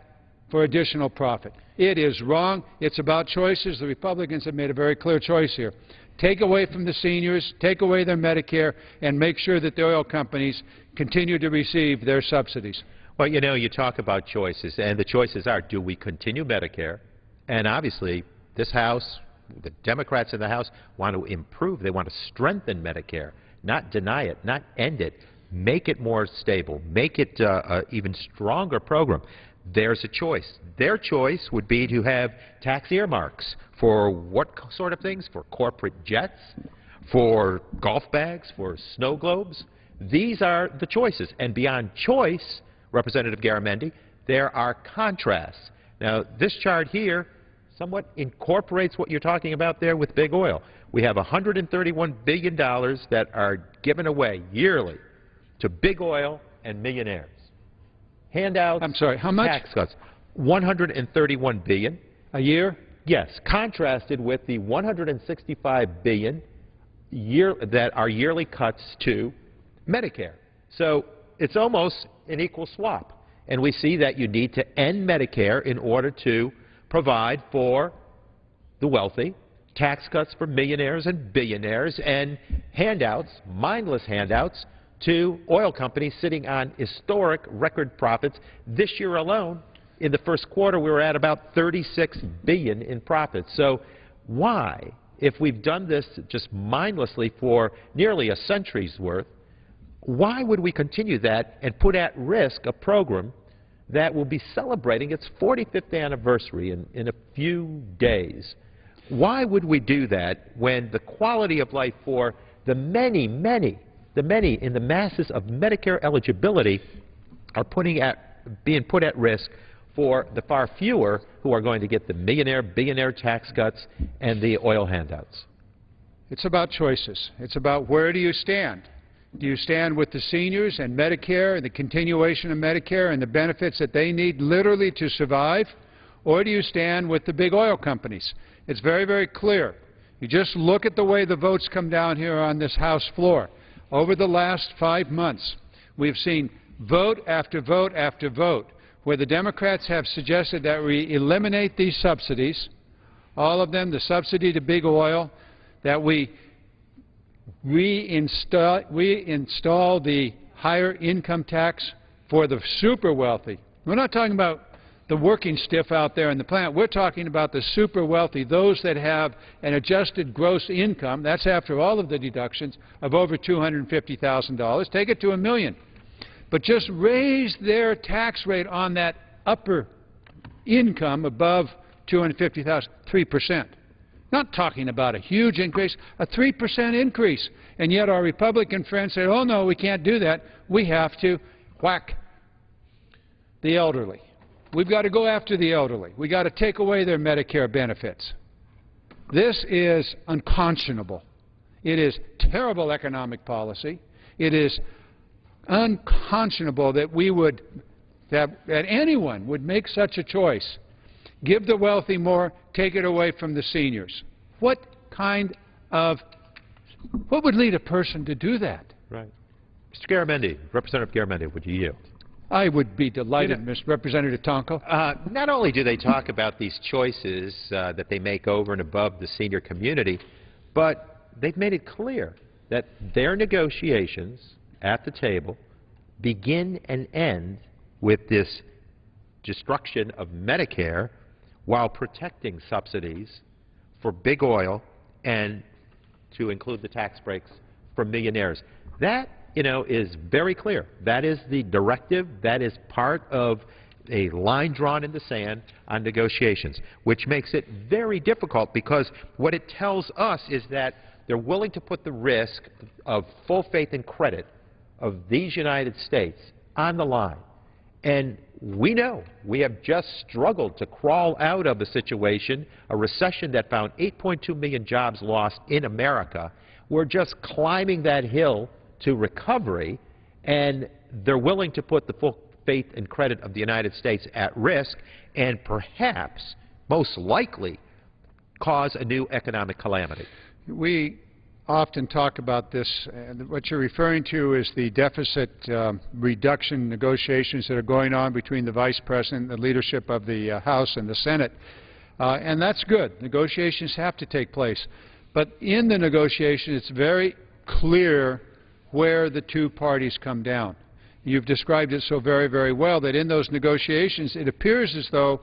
for additional profit. It is wrong. It's about choices. The Republicans have made a very clear choice here. Take away from the seniors, take away their Medicare, and make sure that the oil companies continue to receive their subsidies.
Well, you know, you talk about choices, and the choices are, do we continue Medicare? And obviously, this House, the Democrats in the House, want to improve. They want to strengthen Medicare, not deny it, not end it, make it more stable, make it an even stronger program. There's a choice. Their choice would be to have tax earmarks for what sort of things? For corporate jets, for golf bags, for snow globes. These are the choices. And beyond choice, Representative Garamendi, there are contrasts. Now, this chart here somewhat incorporates what you're talking about there with big oil. We have $131 billion that are given away yearly to big oil and millionaires. Handouts,
I'm sorry, how much?
Tax cuts. $131 billion.
A year?
Yes, contrasted with the $165 billion that are yearly cuts to Medicare. So it's almost an equal swap. And we see that you need to end Medicare in order to provide for the wealthy, tax cuts for millionaires and billionaires, and handouts, mindless handouts, to oil companies sitting on historic record profits. This year alone, in the first quarter, we were at about $36 billion in profits. So why, if we've done this just mindlessly for nearly a century's worth, why would we continue that and put at risk a program that will be celebrating its 45th anniversary in a few days? Why would we do that when the quality of life for the many in the masses of Medicare eligibility are being put at risk for the far fewer who are going to get the millionaire, billionaire tax cuts and the oil handouts?
It's about choices. It's about where do you stand? Do you stand with the seniors and Medicare and the continuation of Medicare and the benefits that they need literally to survive? Or do you stand with the big oil companies? It's very, very clear. You just look at the way the votes come down here on this House floor. Over the last 5 months, we've seen vote after vote after vote where the Democrats have suggested that we eliminate these subsidies, all of them, the subsidy to big oil, that we install the higher income tax for the super wealthy. We're not talking about the working stiff out there in the plant. We're talking about the super wealthy, those that have an adjusted gross income, that's after all of the deductions, of over $250,000. Take it to $1 million. But just raise their tax rate on that upper income above $250,000, 3%. Not talking about a huge increase, a 3% increase. And yet our Republican friends say, oh, no, we can't do that. We have to whack the elderly. We've got to go after the elderly. We've got to take away their Medicare benefits. This is unconscionable. It is terrible economic policy. It is unconscionable that that anyone would make such a choice. Give the wealthy more, take it away from the seniors. What would lead a person to do that?
Right. Mr. Garamendi, Representative Garamendi, would you yield?
I would be delighted, Mr. Representative Tonko.
Not only do they talk about these choices that they make over and above the senior community, but they've made it clear that their negotiations at the table begin and end with this destruction of Medicare while protecting subsidies for big oil and to include the tax breaks for millionaires. That, you know, is very clear. That is the directive. That is part of a line drawn in the sand on negotiations, which makes it very difficult because what it tells us is that they're willing to put the risk of full faith and credit of these United States on the line. And we know we have just struggled to crawl out of a situation, a recession that found 8.2 million jobs lost in America. We're just climbing that hill to recovery, and they're willing to put the full faith and credit of the United States at risk and perhaps, most likely, cause a new economic calamity.
We often talk about this. What you're referring to is the deficit reduction negotiations that are going on between the Vice President and the leadership of the House and the Senate. And that's good. Negotiations have to take place. But in the negotiation, it's very clear where the two parties come down. You've described it so very, very well that in those negotiations it appears as though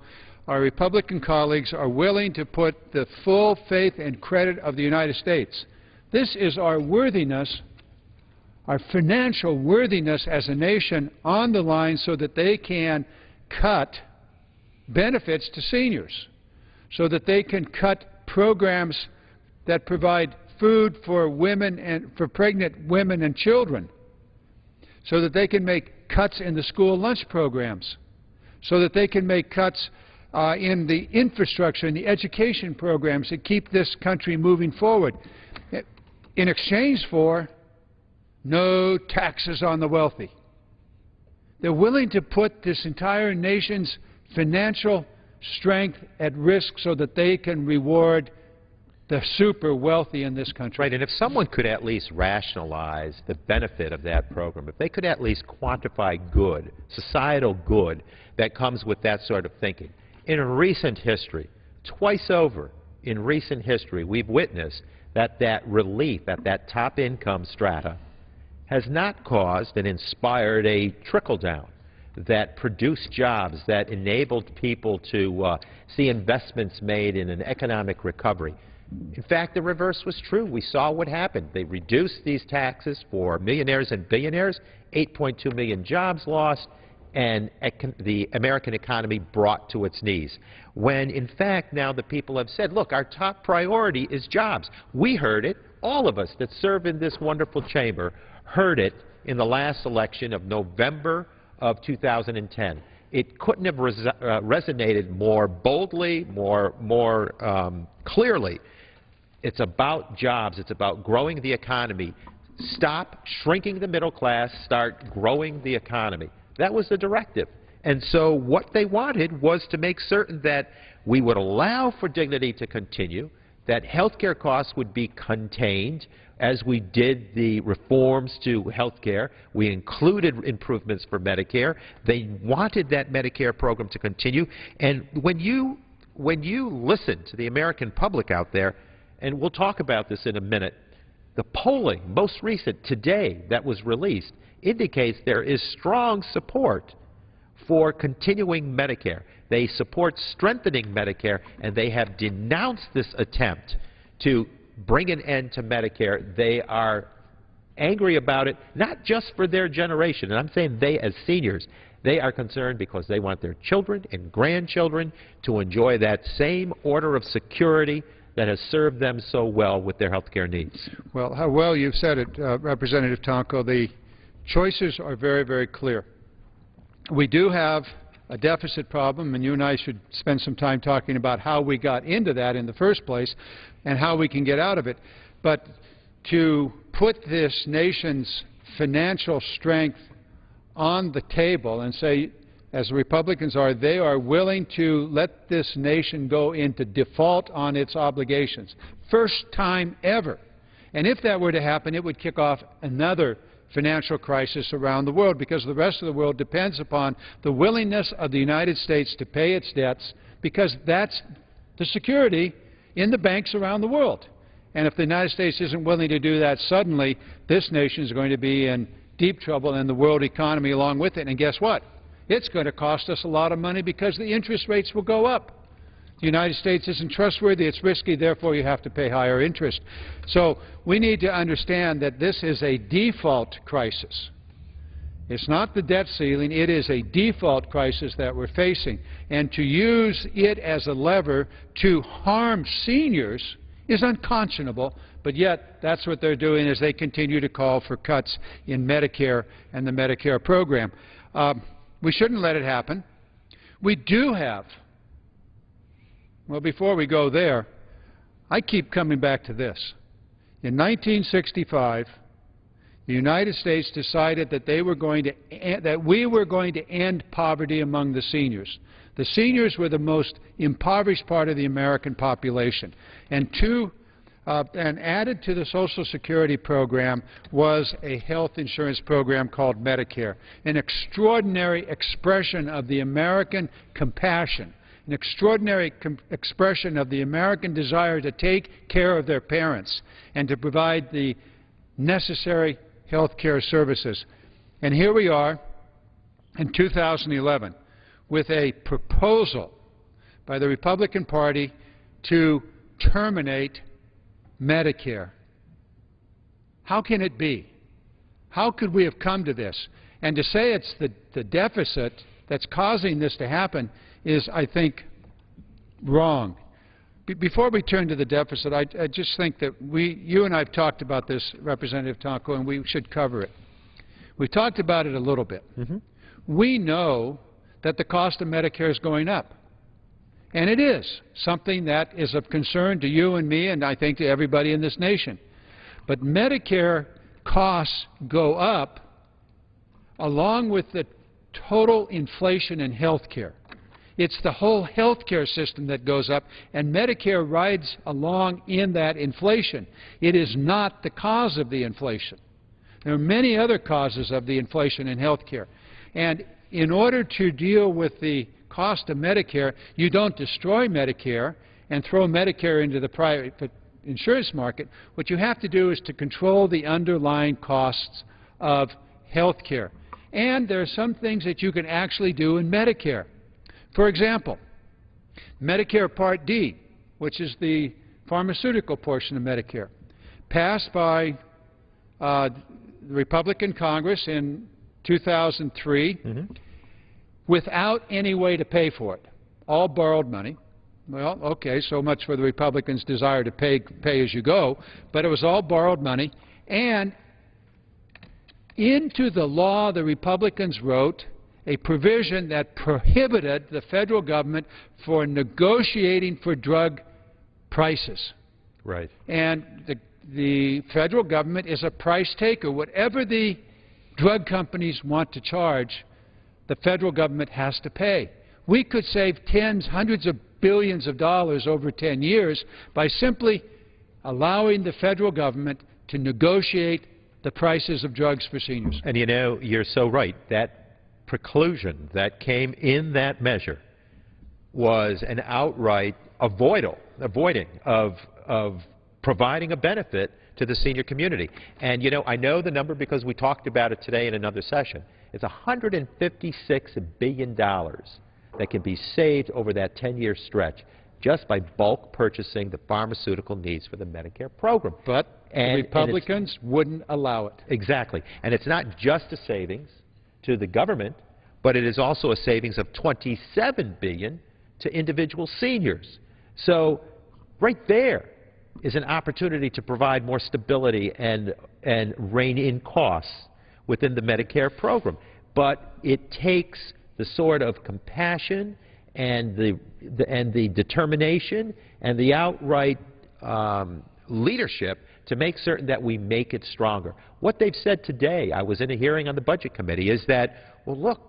our Republican colleagues are willing to put the full faith and credit of the United States. This is our worthiness, our financial worthiness as a nation on the line so that they can cut benefits to seniors, so that they can cut programs that provide food for women and for pregnant women and children, so that they can make cuts in the school lunch programs, so that they can make cuts in the infrastructure and the education programs that keep this country moving forward, in exchange for no taxes on the wealthy. They're willing to put this entire nation's financial strength at risk so that they can reward the super wealthy in this country.
Right, and if someone could at least rationalize the benefit of that program, if they could at least quantify good, societal good that comes with that sort of thinking. In recent history, twice over in recent history, we've witnessed that that relief at that top income strata has not caused and inspired a trickle-down that produced jobs, that enabled people to see investments made in an economic recovery. In fact, the reverse was true. We saw what happened. They reduced these taxes for millionaires and billionaires, 8.2 million jobs lost, and the American economy brought to its knees. When, in fact, now the people have said, look, our top priority is jobs. We heard it. All of us that serve in this wonderful chamber heard it in the last election of November of 2010. It couldn't have resonated more boldly, more clearly. It's about jobs. It's about growing the economy. Stop shrinking the middle class. Start growing the economy. That was the directive. And so what they wanted was to make certain that we would allow for dignity to continue, that health care costs would be contained as we did the reforms to health care. We included improvements for Medicare. They wanted that Medicare program to continue. And when you listen to the American public out there, and we'll talk about this in a minute, the polling, most recent today that was released, indicates there is strong support for continuing Medicare. They support strengthening Medicare, and they have denounced this attempt to bring an end to Medicare. They are angry about it, not just for their generation, and I'm saying they as seniors. They are concerned because they want their children and grandchildren to enjoy that same order of security that has served them so well with their health care needs.
Well, how well you've said it, Representative Tonko. The choices are very, very clear. We do have a deficit problem, and you and I should spend some time talking about how we got into that in the first place and how we can get out of it. But to put this nation's financial strength on the table and say, as the Republicans are, they are willing to let this nation go into default on its obligations. First time ever. And if that were to happen, it would kick off another financial crisis around the world, because the rest of the world depends upon the willingness of the United States to pay its debts, because that's the security in the banks around the world. And if the United States isn't willing to do that, suddenly this nation is going to be in deep trouble, and the world economy along with it. And guess what? It's going to cost us a lot of money because the interest rates will go up. The United States isn't trustworthy, it's risky, therefore you have to pay higher interest. So we need to understand that this is a default crisis. It's not the debt ceiling, it is a default crisis that we're facing. And to use it as a lever to harm seniors is unconscionable, but yet that's what they're doing as they continue to call for cuts in Medicare and the Medicare program. We shouldn't let it happen. We do have. Well, before we go there, I keep coming back to this. In 1965, the United States decided that we were going to end poverty among the seniors. The seniors were the most impoverished part of the American population. And added to the Social Security program was a health insurance program called Medicare, an extraordinary expression of the American compassion, an extraordinary expression of the American desire to take care of their parents and to provide the necessary health care services. And here we are, in 2011 with a proposal by the Republican Party to terminate Medicare. How can it be? How could we have come to this? And to say it's the deficit that's causing this to happen is, I think, wrong. Before we turn to the deficit, I just think that you and I have talked about this, Representative Tonko, and we should cover it. We've talked about it a little bit. We know that the cost of Medicare is going up. And it is something that is of concern to you and me and I think to everybody in this nation. But Medicare costs go up along with the total inflation in health care. It's the whole health care system that goes up, and Medicare rides along in that inflation. It is not the cause of the inflation. There are many other causes of the inflation in health care. And in order to deal with the cost of Medicare, you don't destroy Medicare and throw Medicare into the private insurance market. What you have to do is to control the underlying costs of health care. And there are some things that you can actually do in Medicare. For example, Medicare Part D, which is the pharmaceutical portion of Medicare, passed by the Republican Congress in 2003 without any way to pay for it, all borrowed money. Well, okay, so much for the Republicans' desire to pay as you go, but it was all borrowed money. And into the law, the Republicans wrote a provision that prohibited the federal government for negotiating for drug prices.
Right.
And the federal government is a price taker. Whatever the drug companies want to charge, the federal government has to pay. We could save tens, hundreds of billions of dollars over 10 years by simply allowing the federal government to negotiate the prices of drugs for seniors.
And you know, you're so right. That preclusion that came in that measure was an outright avoiding of providing a benefit to the senior community. And, you know, I know the number because we talked about it today in another session. It's $156 billion that can be saved over that 10-year stretch just by bulk purchasing the pharmaceutical needs for the Medicare program.
But the Republicans wouldn't allow it.
Exactly. And it's not just a savings to the government, but it is also a savings of $27 billion to individual seniors. So right there is an opportunity to provide more stability and rein in costs within the Medicare program. But it takes the sort of compassion and the determination and the outright leadership to make certain that we make it stronger. What they've said today, I was in a hearing on the Budget Committee, is that, well, look,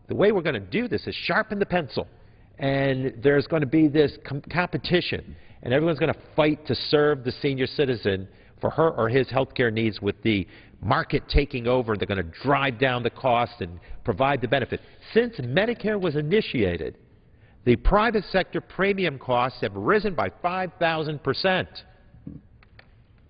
the way we're going to do this is sharpen the pencil, and there's going to be this competition, and everyone's going to fight to serve the senior citizen for her or his health care needs with the market taking over. They're going to drive down the cost and provide the benefit. Since Medicare was initiated, the private sector premium costs have risen by 5,000%.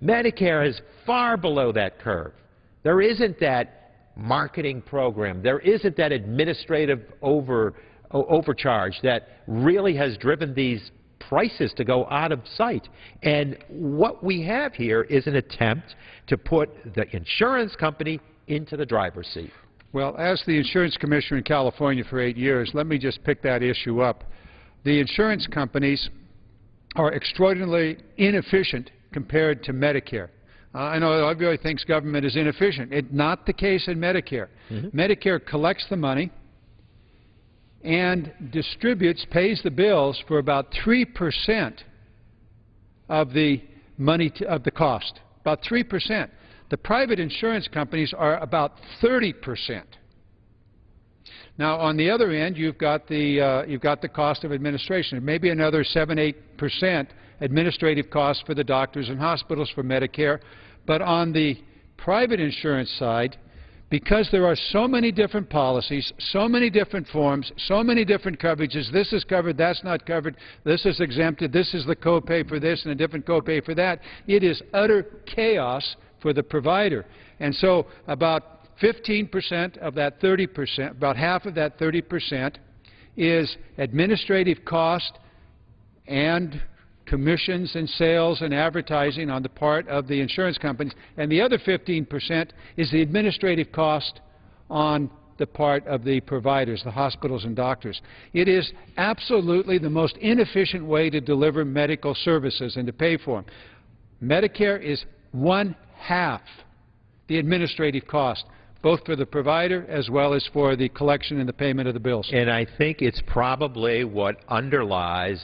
Medicare is far below that curve. There isn't that marketing program. There isn't that administrative overcharge that really has driven these prices to go out of sight. And what we have here is an attempt to put the insurance company into the driver's seat.
Well, as the insurance commissioner in California for 8 years, let me just pick that issue up. The insurance companies are extraordinarily inefficient compared to Medicare. I know everybody thinks government is inefficient. It's not the case in Medicare. Medicare collects the money and distributes, pays the bills for about 3% of the money, of the cost, about 3%. The private insurance companies are about 30%. Now, on the other end, you've got the cost of administration, maybe another 7–8% administrative costs for the doctors and hospitals for Medicare. But on the private insurance side, because there are so many different policies, so many different forms, so many different coverages, this is covered, that's not covered, this is exempted, this is the copay for this and a different copay for that, it is utter chaos for the provider. And so about 15% of that 30%, about half of that 30%, is administrative cost and commissions and sales and advertising on the part of the insurance companies, and the other 15% is the administrative cost on the part of the providers, the hospitals and doctors. It is absolutely the most inefficient way to deliver medical services and to pay for them. Medicare is one-half the administrative cost, both for the provider as well as for the collection and the payment of the bills.
And I think it's probably what underlies